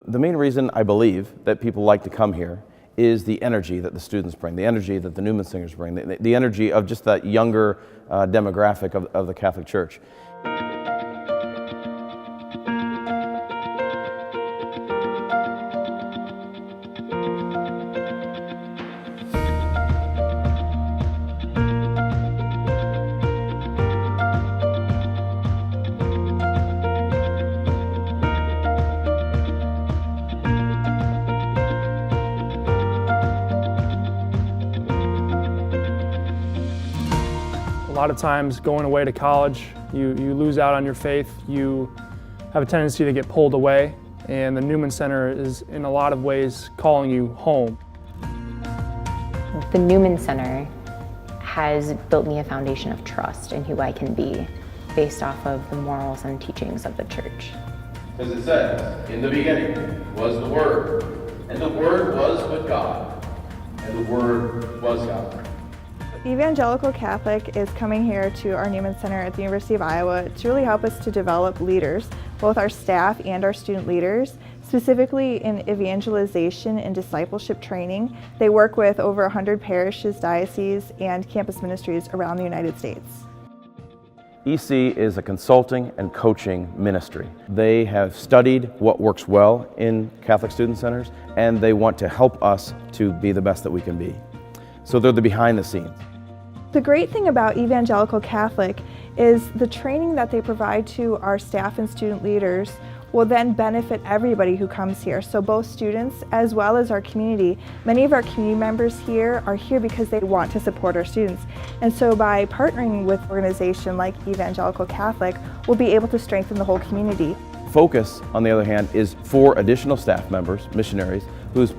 The main reason I believe that people like to come here is the energy that the students bring, the energy that the Newman singers bring, the energy of just that younger demographic of the Catholic Church. A lot of times going away to college, you lose out on your faith, you have a tendency to get pulled away, and the Newman Center is in a lot of ways calling you home. The Newman Center has built me a foundation of trust in who I can be based off of the morals and teachings of the church. As it says, in the beginning was the Word, and the Word was with God, and the Word was God. Evangelical Catholic is coming here to our Newman Center at the University of Iowa to really help us to develop leaders, both our staff and our student leaders, specifically in evangelization and discipleship training. They work with over 100 parishes, dioceses, and campus ministries around the United States. EC is a consulting and coaching ministry. They have studied what works well in Catholic student centers, and they want to help us to be the best that we can be. So they're the behind the scenes. The great thing about Evangelical Catholic is the training that they provide to our staff and student leaders will then benefit everybody who comes here. So both students as well as our community. Many of our community members here are here because they want to support our students. And so by partnering with an organization like Evangelical Catholic, we'll be able to strengthen the whole community. Focus, on the other hand, is for additional staff members, missionaries, whose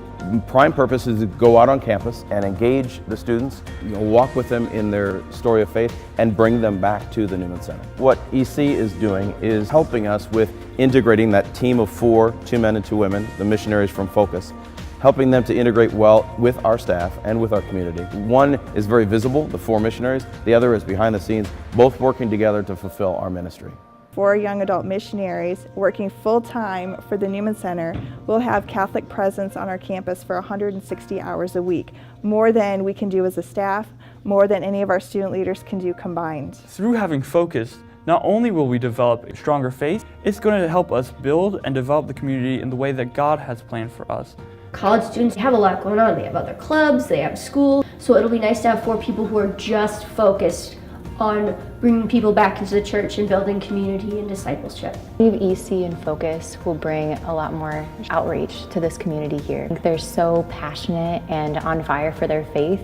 prime purpose is to go out on campus and engage the students, walk with them in their story of faith, and bring them back to the Newman Center. What EC is doing is helping us with integrating that team of 4, 2 men and 2 women, the missionaries from Focus, helping them to integrate well with our staff and with our community. One is very visible, the 4 missionaries, the other is behind the scenes, both working together to fulfill our ministry. 4 young adult missionaries working full-time for the Newman Center will have Catholic presence on our campus for 160 hours a week, more than we can do as a staff, more than any of our student leaders can do combined. Through having Focus, not only will we develop a stronger faith, it's going to help us build and develop the community in the way that God has planned for us. College students have a lot going on. They have other clubs, they have school, so it'll be nice to have 4 people who are just focused on bringing people back into the church and building community and discipleship. I believe EC and Focus will bring a lot more outreach to this community here. I think they're so passionate and on fire for their faith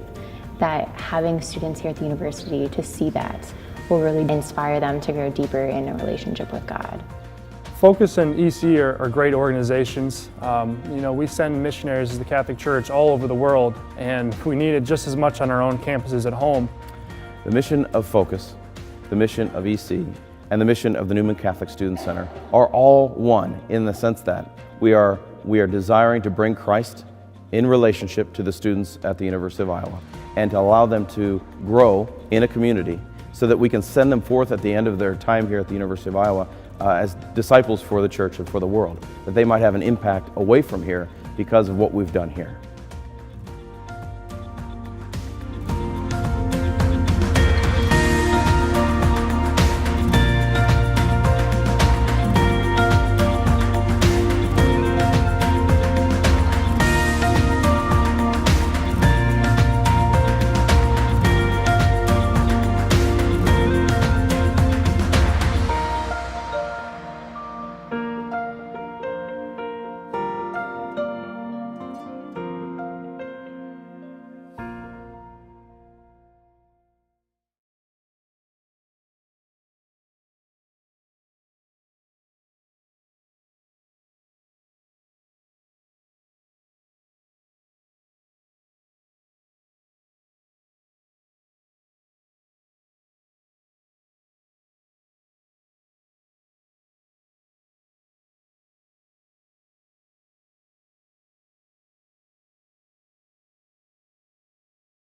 that having students here at the university to see that will really inspire them to grow deeper in a relationship with God. Focus and EC are great organizations. We send missionaries as the Catholic Church all over the world, and we need it just as much on our own campuses at home. The mission of Focus, the mission of EC, and the mission of the Newman Catholic Student Center are all one in the sense that we are desiring to bring Christ in relationship to the students at the University of Iowa and to allow them to grow in a community so that we can send them forth at the end of their time here at the University of Iowa as disciples for the church and for the world, that they might have an impact away from here because of what we've done here.